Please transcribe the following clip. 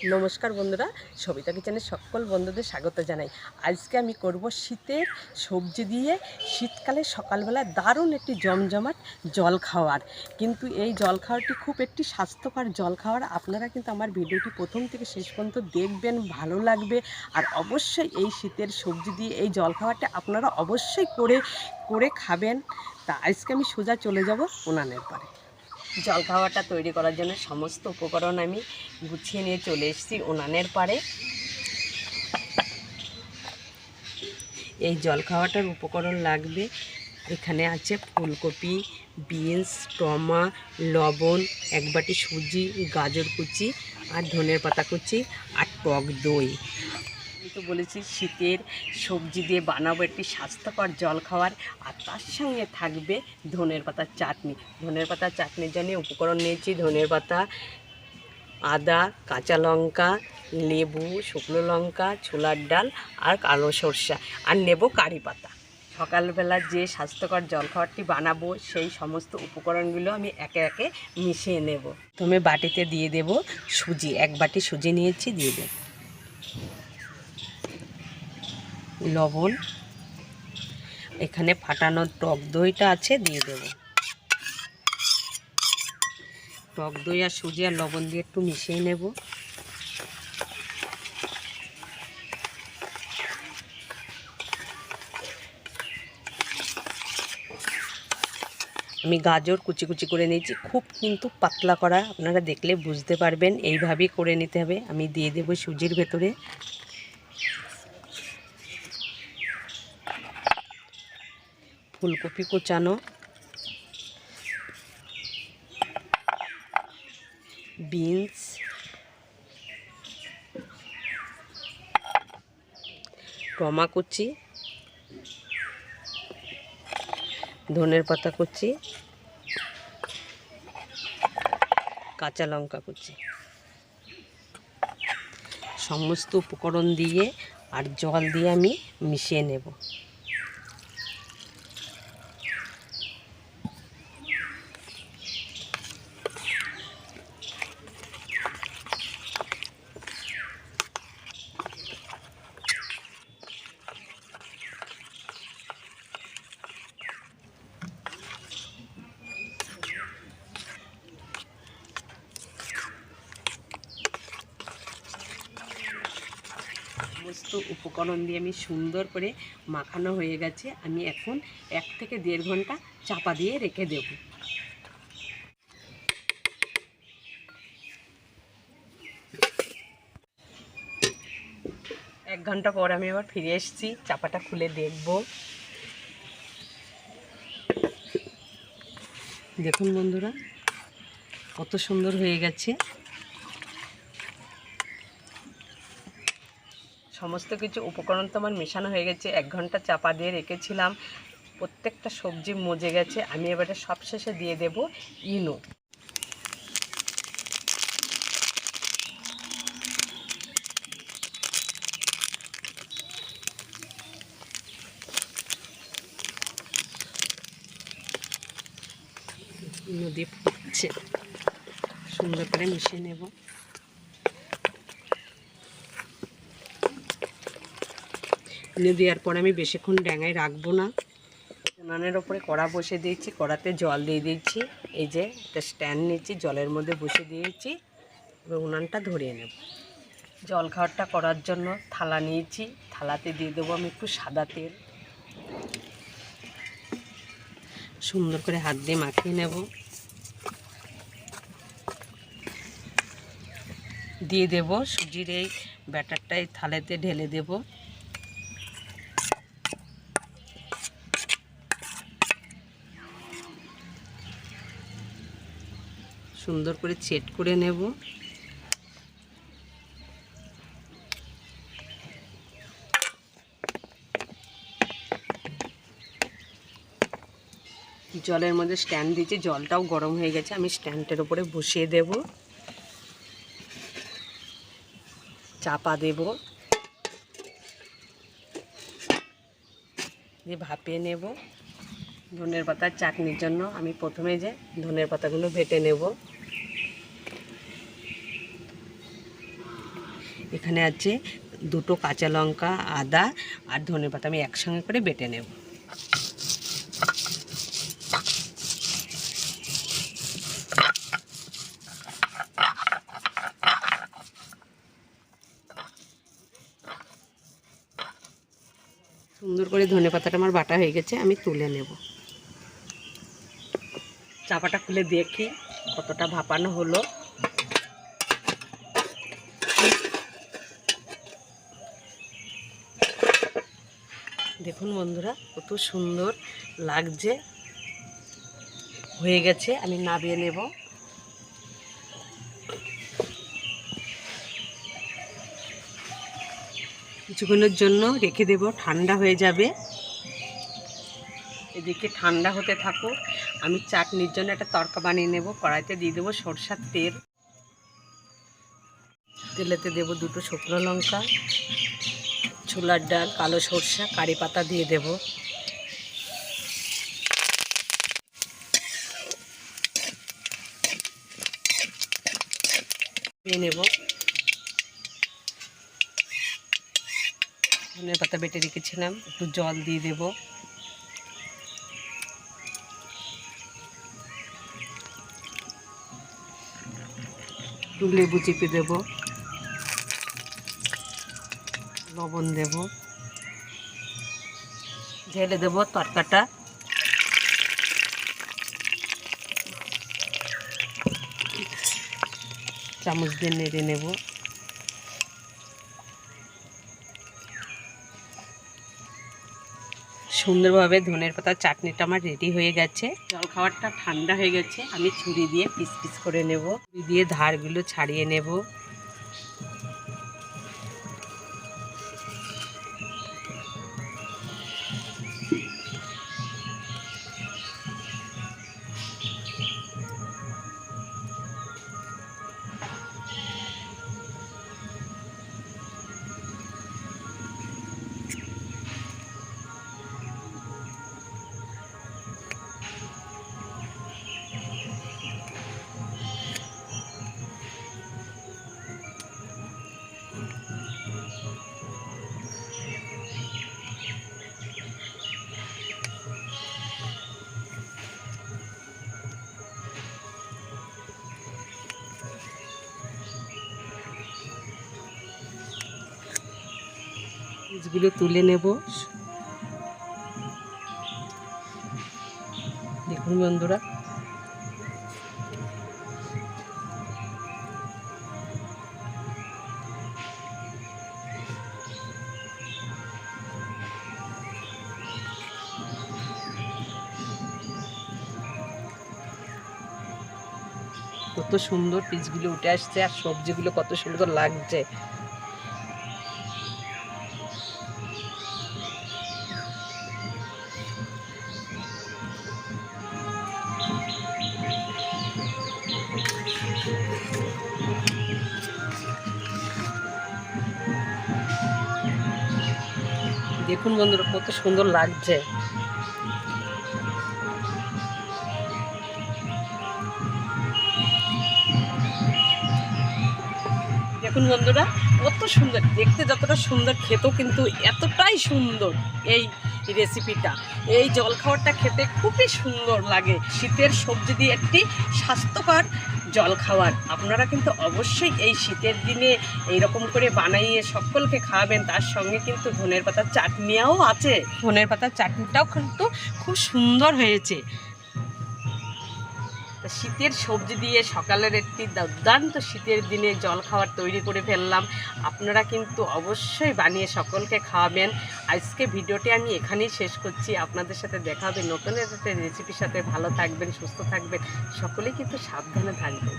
নমস্কার বন্ধুরা, সবিতা কিচেনের সকল বন্ধুদের স্বাগত জানাই। আজকে আমি করব শীতের সবজি দিয়ে শীতকালে সকালবেলা দারুণ একটি জমজমাট জলখাবার। কিন্তু এই জলখাবারটি খুব একটি স্বাস্থ্যকর জলখাবার। আপনারা কিন্তু আমার ভিডিওটি প্রথম থেকে শেষ পর্যন্ত দেখবেন, ভালো লাগবে। আর অবশ্যই এই শীতের সবজি দিয়ে এই জলখাবারটা আপনারা অবশ্যই করে খাবেন। তা আজকে আমি সোজা চলে যাব উনানের পারে। জলখাবারটা তৈরি করার জন্য সমস্ত উপকরণ আমি গুছিয়ে নিয়ে চলে এসেছি উনানের পারে। এই জলখাবারটার উপকরণ লাগবে, এখানে আছে ফুলকপি, বিনস, টমা, লবণ, এক বাটি সুজি, গাজর কুচি আর ধনের পাতা কুচি আর টক দই। আমি তো বলেছি শীতের সবজি দিয়ে বানাবো একটি স্বাস্থ্যকর জলখাবার, আর তার সঙ্গে থাকবে ধনের পাতার চাটনি। ধনের পাতার চাটনির জন্য উপকরণ নিয়েছি ধনের পাতা, আদা, কাঁচা লঙ্কা, লেবু, শুকনো লঙ্কা, ছোলার ডাল আর কালো সরষা, আর নেব কারি পাতা। সকালবেলা যে স্বাস্থ্যকর জলখাবারটি বানাবো সেই সমস্ত উপকরণগুলো আমি একে একে মিশিয়ে নেব। প্রথমে বাটিতে দিয়ে দেব সুজি, এক বাটি সুজি নিয়েছি, দিয়ে দেব লবণ, এখানে ফাটানো টক দইটা আছে, দিয়ে দেব টক দই আর সুজি আর লবণ দিয়ে একটু মিশিয়ে নেব। আমি গাজর কুচি কুচি করে নিয়েছি, খুব কিন্তু পাতলা করা, আপনারা দেখলে বুঝতে পারবেন, এইভাবেই করে নিতে হবে। আমি দিয়ে দেব সুজির ভেতরে ফুলকপি কোচানো, বিনস, টমা কুচি, ধনের পাতা কুচি, কাঁচা লঙ্কা কুচি, সমস্ত উপকরণ দিয়ে আর জল দিয়ে আমি মিশিয়ে নেব। সমস্ত উপকরণ দিয়ে আমি সুন্দর করে মাখানো হয়ে গেছে। আমি এখন 1 থেকে 1.5 ঘন্টা চাপা দিয়ে রেখে দেব। 1 ঘন্টা পর আমি আবার ফিরে এসেছি, চাপাটা খুলে দেখব। দেখুন বন্ধুরা, কত সুন্দর হয়ে গেছে। সমস্ত কিছু উপকরণ তো আমার মেশানো হয়ে গেছে, 1 ঘন্টা চাপা দিয়ে রেখেছিলাম, প্রত্যেকটা সবজি মজে গেছে। আমি এবারে সবশেষে দিয়ে দেব ইনো। ইনো দিয়ে ফুটছে, সুন্দর করে মিশিয়ে নেব। ইনো দেওয়ার পর আমি বেশিক্ষণ ড্যাঙায় রাখবো না। উনানের ওপরে কড়া বসে দিয়েছি, কড়াতে জল দিয়ে দিয়েছি। এই যে একটা স্ট্যান্ড নিয়েছি, জলের মধ্যে বসে দিয়েছি, এবার উনানটা ধরিয়ে নেব। জলখাবারটা করার জন্য থালা নিয়েছি, থালাতে দিয়ে দেবো আমি একটু সাদা তেল। সুন্দর করে হাত দিয়ে মাখিয়ে নেব। দিয়ে দেব সুজির এই ব্যাটারটা, এই থালাতে ঢেলে দেব। সুন্দর করে সেট করে নেব। জলের মধ্যে স্ট্যান্ড দিয়েছি, জলটাও গরম হয়ে গেছে, আমি স্ট্যান্ডের উপরে বসিয়ে দেব, চাপা দেব, দিয়ে ভাপিয়ে নেব। ধনের পাতার চাটনির জন্য আমি প্রথমে যে ধনের পাতাগুলো বেটে নেব। এখানে আছে 2টো কাঁচা লঙ্কা, আদা আর ধনেপাতা আমি একসঙ্গে করে বেটে নেব। সুন্দর করে ধনেপাতাটা আমার বাটা হয়ে গেছে, আমি তুলে নেব। চাপাটা খুলে দেখি কতটা ভাপানো হলো। দেখুন বন্ধুরা কত সুন্দর লাগছে, হয়ে গেছে, আমি নামিয়ে নেব। কিছুক্ষণের জন্য রেখে দেব, ঠান্ডা হয়ে যাবে। এদিকে ঠান্ডা হতে থাকুক, আমি চাটনির জন্য একটা তড়কা বানিয়ে নেব। কড়াইতে দিয়ে দেবো সরষের তেল, তেলেতে দেব 2টো শুকনো লঙ্কা, ছোলার ডাল, কালো সরষা, কারি পাতা দিয়ে দেব। দিয়ে নেব ধনে পাতা বেটে রেখেছিলাম, একটু জল দিয়ে দেব। একটু লেবু চিপে দেব, লবণ দেব, ঢেলে দেব তরকাটা। চামচ দিয়ে নেড়ে নেব। সুন্দরভাবে ধনের পাতার চাটনিটা আমার রেডি হয়ে গেছে। জলখাবারটা ঠান্ডা হয়ে গেছে, আমি ছুরি দিয়ে পিস পিস করে নেব। ছুরি দিয়ে ধারগুলো ছাড়িয়ে নেব। পিসগুলো তুলে নেব। দেখুন বন্ধুরা কত সুন্দর পিসগুলো উঠে আসছে, আর সবজিগুলো কত সুন্দর লাগছে। দেখুন বন্ধুরা কত সুন্দর লাগছে। দেখুন বন্ধুরা কত সুন্দর দেখতে, যতটা সুন্দর খেতেও কিন্তু এতটাই সুন্দর এই রেসিপিটা। এই জলখাবারটা খেতে খুবই সুন্দর লাগে। শীতের সবজি দিয়ে একটি স্বাস্থ্যকর জলখাবার। আপনারা কিন্তু অবশ্যই এই শীতের দিনে এইরকম করে বানাইয়ে সকলকে খাওয়াবেন। তার সঙ্গে কিন্তু ধনের পাতার চাটনিও আছে, ধনের পাতার চাটনিটাও কিন্তু খুব সুন্দর হয়েছে। শীতের সবজি দিয়ে সকালের একটি দুর্দান্ত শীতের দিনে জলখাবার তৈরি করে ফেললাম। আপনারা কিন্তু অবশ্যই বানিয়ে সকলকে খাওয়াবেন। আজকে ভিডিওটি আমি এখানেই শেষ করছি। আপনাদের সাথে দেখা হবে নতুন একটা রেসিপির সাথে। ভালো থাকবেন, সুস্থ থাকবেন, সকলেই কিন্তু সাবধানে থাকবেন।